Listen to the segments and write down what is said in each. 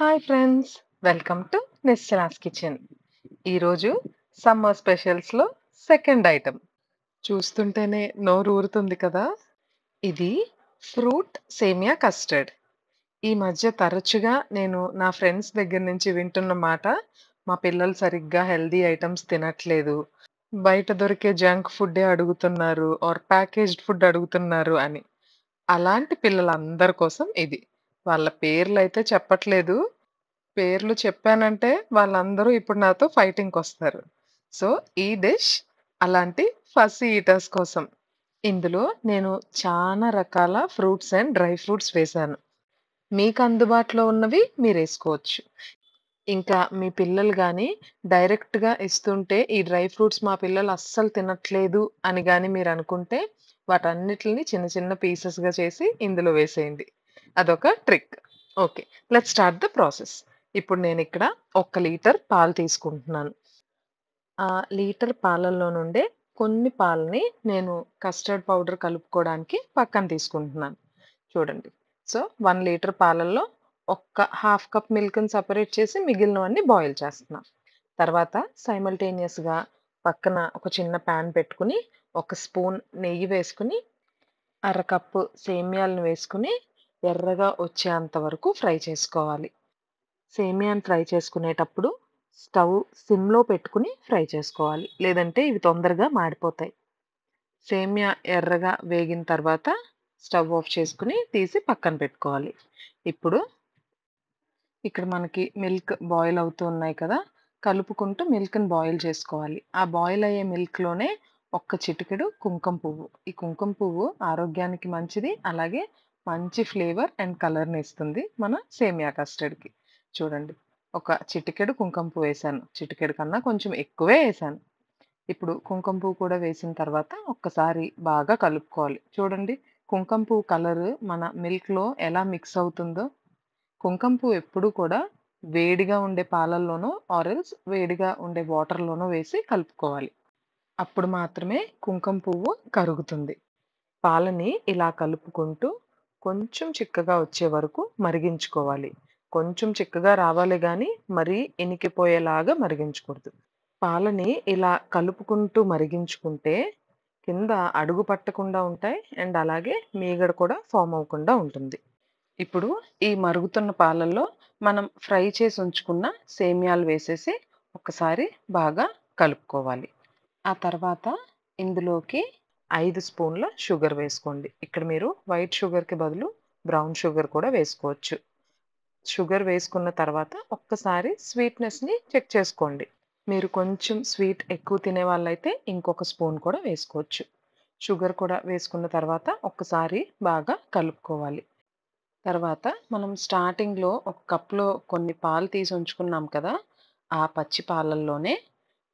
Hi friends, welcome to Nischala's kitchen. ఈరోజు summer స్పెషల్స్లో second item. చూస్తుంటేనే నోరు ఊరుతుంది కదా. ఇది ఫ్రూట్ సేమియా కస్టర్డ్. ఈ మధ్య తరచుగా నేను నా ఫ్రెండ్స్ దగ్గర నుంచి వింటున్న మాట, మా పిల్లలు సరిగ్గా హెల్దీ ఐటమ్స్ తినట్లేదు, బయట దొరికే జంక్ ఫుడ్డే అడుగుతున్నారు ఆర్ ప్యాకేజ్డ్ ఫుడ్ అడుగుతున్నారు అని. అలాంటి పిల్లలందరి కోసం ఇది. వాళ్ళ పేర్లయితే చెప్పట్లేదు. పేర్లు చెప్పానంటే వాళ్ళందరూ ఇప్పుడు నాతో ఫైటింగ్‌కొస్తారు. సో, ఈ డిష్ అలాంటి ఫస్సీ ఈటర్స్ కోసం. ఇందులో నేను చానా రకాల ఫ్రూట్స్ అండ్ డ్రై ఫ్రూట్స్ వేశాను. మీకు అందుబాటులో ఉన్నవి మీరేసుకోవచ్చు. ఇంకా మీ పిల్లలు గాని డైరెక్ట్‌గా ఇస్తుంటే ఈ డ్రై ఫ్రూట్స్ మా పిల్లలు అస్సలు తినట్లేదు అని గాని మీరనుకుంటే వాటన్నిటిలిని చిన్న చిన్న పీసెస్‌గా చేసి ఇందులో వేసేయండి. అదొక trick. Okay. Let's start the process. ఇప్పుడు నేనిక్కడ 1 లీటర్ పాలు తీసుకుంటున్నాను. ఆ లీటర్ పాలల్లో నుండే కొన్ని పాలని నేను కస్టర్డ్ పౌడర్ కలుపుకోవడానికి పక్కన తీసుకుంటున్నాను. చూడండి. సో, 1 లీటర్ పాలల్లో ఒక్క హాఫ్ కప్ మిల్క్‌ని సెపరేట్ చేసి మిగిలినవన్నీ బాయిల్ చేస్తున్నా. తర్వాత సైమల్టేనియస్‌గా పక్కన ఒక చిన్న పాన్ పెట్టుకొని, ఒక స్పూన్ నెయ్యి వేసుకొని, అర కప్పు సేమ్యాలను వేసుకొని, ఎర్రగా వచ్చేంత వరకు ఫ్రై చేసుకోవాలి. సేమియాని ఫ్రై చేసుకునేటప్పుడు స్టవ్ సిమ్‌లో పెట్టుకొని ఫ్రై చేసుకోవాలి. లేదంటే ఇవి తొందరగా మాడిపోతాయి. సేమియా ఎర్రగా వేగిన తర్వాత స్టవ్ ఆఫ్ చేసుకొని తీసి పక్కన పెట్టుకోవాలి. ఇప్పుడు ఇక్కడ మనకి మిల్క్ బాయిల్ అవుతూ ఉన్నాయి కదా. కలుపుకుంటూ మిల్క్‌ని బాయిల్ చేసుకోవాలి. ఆ బాయిల్ అయ్యే మిల్క్‌లోనే ఒక్క చిటికెడు కుంకుమ పువ్వు. ఈ కుంకుమ పువ్వు ఆరోగ్యానికి మంచిది. అలాగే మంచి ఫ్లేవర్ అండ్ కలర్‌ని ఇస్తుంది మన సేమియా కస్టర్డ్‌కి. చూడండి. ఒక చిటికెడు కుంకుమ పువ్వు వేశాను. చిటికెడు కన్నా కొంచెం ఎక్కువే ఏశాను. ఇప్పుడు కుంకుమ పువ్వు కూడా వేసిన తర్వాత ఒక్కసారి బాగా కలుపుకోవాలి. చూడండి, కుంకుమ పువ్వు కలరు మన మిల్క్‌లో ఎలా మిక్స్ అవుతుందో. కుంకుమ పువ్వు ఎప్పుడూ కూడా వేడిగా ఉండే పాలల్లోనో ఆర్ ఎల్స్ వేడిగా ఉండే వాటర్‌లోనో వేసి కలుపుకోవాలి. అప్పుడు మాత్రమే కుంకుమ పువ్వు కరుగుతుంది. పాలని ఇలా కలుపుకుంటూ కొంచెం చిక్కగా వచ్చే వరకు మరిగించుకోవాలి. కొంచెం చిక్కగా రావాలే గానీ, మరీ ఇనికిపోయేలాగా మరిగించకూడదు. పాలని ఇలా కలుపుకుంటూ మరిగించుకుంటే కింద అడుగు పట్టకుండా ఉంటాయి. అండ్ అలాగే మీగడ కూడా ఫార్మ్ అవ్వకుండా ఉంటుంది. ఇప్పుడు ఈ మరుగుతున్న పాలల్లో మనం ఫ్రై చేసి ఉంచుకున్న సేమ్యాలు వేసేసి ఒకసారి బాగా కలుపుకోవాలి. ఆ తర్వాత ఇందులోకి 5 స్పూన్ల షుగర్ వేసుకోండి. ఇక్కడ మీరు వైట్ షుగర్‌కి బదులు బ్రౌన్ షుగర్ కూడా వేసుకోవచ్చు. షుగర్ వేసుకున్న తర్వాత ఒక్కసారి స్వీట్‌నెస్‌ని చెక్ చేసుకోండి. మీరు కొంచెం స్వీట్ ఎక్కువ తినేవాళ్ళైతే ఇంకొక స్పూన్ కూడా వేసుకోవచ్చు. షుగర్ కూడా వేసుకున్న తర్వాత ఒక్కసారి బాగా కలుపుకోవాలి. తర్వాత మనం స్టార్టింగ్‌లో ఒక కప్‌లో కొన్ని పాలు తీసి ఉంచుకున్నాం కదా. ఆ పచ్చి పాలల్లోనే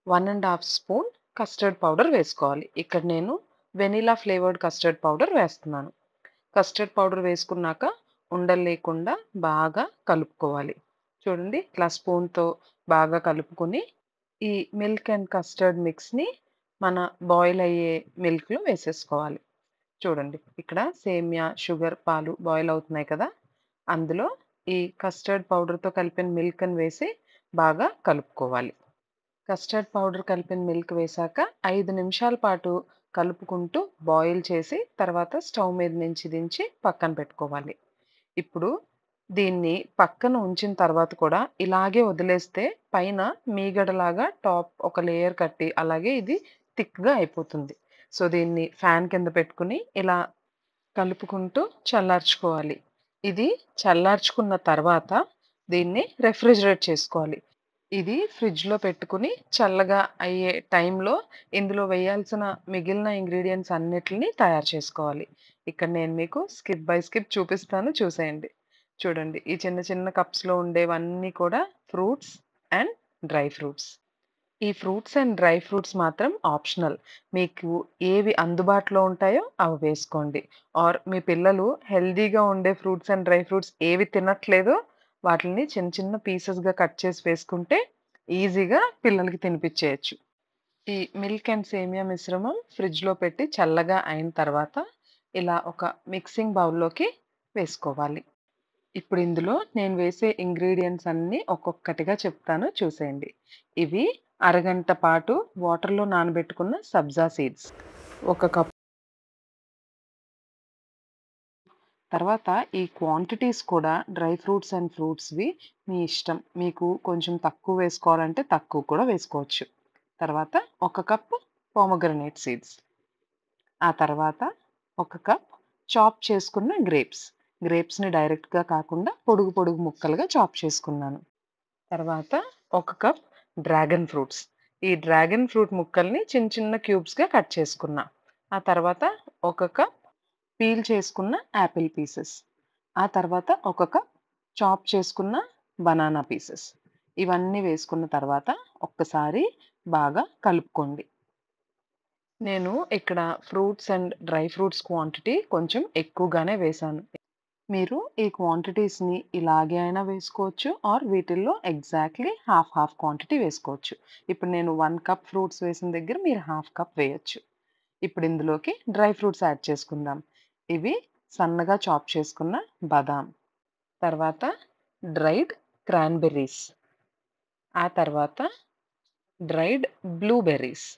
1 ½ స్పూన్ కస్టర్డ్ పౌడర్ వేసుకోవాలి. ఇక్కడ నేను వెనిల్లా ఫ్లేవర్డ్ కస్టర్డ్ పౌడర్ వేస్తున్నాను. కస్టర్డ్ పౌడర్ వేసుకున్నాక ఉండలు లేకుండా బాగా కలుపుకోవాలి. చూడండి, ఇట్లా స్పూన్‌తో బాగా కలుపుకొని ఈ మిల్క్ అండ్ కస్టర్డ్ మిక్స్‌ని మన బాయిల్ అయ్యే మిల్క్‌లో వేసేసుకోవాలి. చూడండి, ఇక్కడ సేమియా, షుగర్, పాలు బాయిల్ అవుతున్నాయి కదా. అందులో ఈ కస్టర్డ్ పౌడర్‌తో కలిపిన మిల్క్‌ని వేసి బాగా కలుపుకోవాలి. కస్టర్డ్ పౌడర్ కలిపిన మిల్క్ వేశాక 5 నిమిషాల పాటు కలుపుకుంటూ బాయిల్ చేసి తర్వాత స్టవ్ మీద నుంచి దించి పక్కన పెట్టుకోవాలి. ఇప్పుడు దీన్ని పక్కన ఉంచిన తర్వాత కూడా ఇలాగే వదిలేస్తే పైన మీగడలాగా టాప్ ఒక లేయర్ కట్టి అలాగే ఇది థిక్‌గా అయిపోతుంది. సో, దీన్ని ఫ్యాన్ కింద పెట్టుకొని ఇలా కలుపుకుంటూ చల్లార్చుకోవాలి. ఇది చల్లార్చుకున్న తర్వాత దీన్ని రెఫ్రిజిరేట్ చేసుకోవాలి. ఇది ఫ్రిడ్జ్‌లో పెట్టుకొని చల్లగా అయ్యే టైంలో ఇందులో వేయాల్సిన మిగిలిన ఇంగ్రీడియెంట్స్ అన్నిటిని తయారు చేసుకోవాలి. ఇక్కడ నేను మీకు స్కిప్ బై స్కిప్ చూపిస్తాను, చూసేయండి. చూడండి, ఈ చిన్న చిన్న కప్స్‌లో ఉండేవన్నీ కూడా ఫ్రూట్స్ అండ్ డ్రై ఫ్రూట్స్. ఈ ఫ్రూట్స్ అండ్ డ్రై ఫ్రూట్స్ మాత్రం ఆప్షనల్. మీకు ఏవి అందుబాటులో ఉంటాయో అవి వేసుకోండి. ఆర్ మీ పిల్లలు హెల్తీగా ఉండే ఫ్రూట్స్ అండ్ డ్రై ఫ్రూట్స్ ఏవి తినట్లేదో వాటిలిని చిన్న చిన్న పీసెస్‌గా కట్ చేసి వేసుకుంటే ఈజీగా పిల్లలకి తినిపిచ్చేయొచ్చు. ఈ మిల్క్ అండ్ సేమియా మిశ్రమం ఫ్రిడ్జ్‌లో పెట్టి చల్లగా అయిన తర్వాత ఇలా ఒక మిక్సింగ్ బౌల్‌లోకి వేసుకోవాలి. ఇప్పుడు ఇందులో నేను వేసే ఇంగ్రీడియెంట్స్ అన్నీ ఒక్కొక్కటిగా చెప్తాను చూసేయండి. ఇవి అరగంట పాటు వాటర్‌లో నానబెట్టుకున్న సబ్జా సీడ్స్. ఒక కప్. తర్వాత ఈ క్వాంటిటీస్ కూడా డ్రై ఫ్రూట్స్ అండ్ ఫ్రూట్స్‌వి మీ ఇష్టం. మీకు కొంచెం తక్కువ వేసుకోవాలంటే తక్కువ కూడా వేసుకోవచ్చు. తర్వాత ఒక కప్ పోమోగ్రానేట్ సీడ్స్. ఆ తర్వాత ఒక కప్ చాప్ చేసుకున్న గ్రేప్స్. గ్రేప్స్‌ని డైరెక్ట్‌గా కాకుండా పొడుగు పొడుగు ముక్కలుగా చాప్ చేసుకున్నాను. తర్వాత ఒక కప్ డ్రాగన్ ఫ్రూట్స్. ఈ డ్రాగన్ ఫ్రూట్ ముక్కల్ని చిన్న చిన్న క్యూబ్స్‌గా కట్ చేసుకున్నా. ఆ తర్వాత ఒక కప్ పీల్ చేసుకున్న యాపిల్ పీసెస్. ఆ తర్వాత ఒక కప్ చాప్ చేసుకున్న బనానా పీసెస్. ఇవన్నీ వేసుకున్న తర్వాత ఒక్కసారి బాగా కలుపుకోండి. నేను ఇక్కడ fruits and dry fruits quantity కొంచెం ఎక్కువగానే వేశాను. మీరు ఈ క్వాంటిటీస్‌ని ఇలాగే అయినా వేసుకోవచ్చు ఆర్ వీటిల్లో ఎగ్జాక్ట్‌లీ హాఫ్ క్వాంటిటీ వేసుకోవచ్చు. ఇప్పుడు నేను 1 కప్ ఫ్రూట్స్ వేసిన దగ్గర మీరు హాఫ్ కప్ వేయొచ్చు. ఇప్పుడు ఇందులోకి డ్రై ఫ్రూట్స్ యాడ్ చేసుకుందాం. ఇవి సన్నగా చాప్ చేసుకున్న బాదాం, తర్వాత డ్రైడ్ క్రాన్‌బెర్రీస్, ఆ తర్వాత డ్రైడ్ బ్లూబెర్రీస్.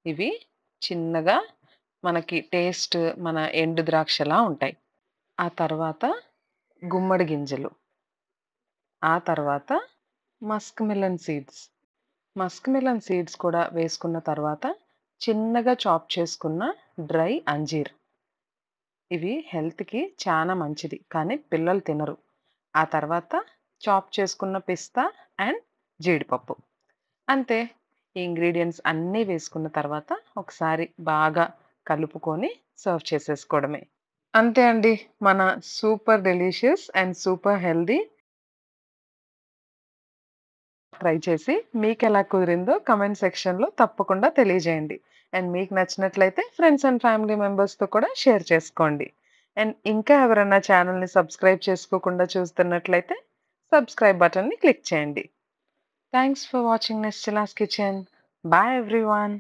ఇవి చిన్నగా మనకి టేస్ట్ మన ఎండు ద్రాక్షలా ఉంటాయి. ఆ తర్వాత గుమ్మడి గింజలు, ఆ తర్వాత Musk melon seeds. Musk melon seeds కూడా వేసుకున్న తర్వాత చిన్నగా చాప్ చేసుకున్న డ్రై అంజీర్. ఇవి హెల్త్‌కి చాలా మంచిది. కానీ పిల్లలు తినరు. ఆ తర్వాత చాప్ చేసుకున్న పిస్తా అండ్ జీడిపప్పు. అంతే. ఈ ఇంగ్రీడియెంట్స్ అన్నీ వేసుకున్న తర్వాత ఒకసారి బాగా కలుపుకొని సర్వ్ చేసేసుకోవడమే. అంతే అండి. మన super delicious and super healthy try చేసి మీకెలా కుదిరిందో కామెంట్ సెక్షన్‌లో తప్పకుండా తెలియజేయండి. అండ్ మీకు నచ్చినట్లయితే ఫ్రెండ్స్ అండ్ ఫ్యామిలీ మెంబర్స్‌తో కూడా షేర్ చేసుకోండి. అండ్ ఇంకా ఎవరైనా ఛానెల్‌ని సబ్స్క్రైబ్ చేసుకోకుండా చూస్తున్నట్లయితే సబ్స్క్రైబ్ బటన్‌ని క్లిక్ చేయండి. Thanks for watching Nischala's kitchen. By everyone.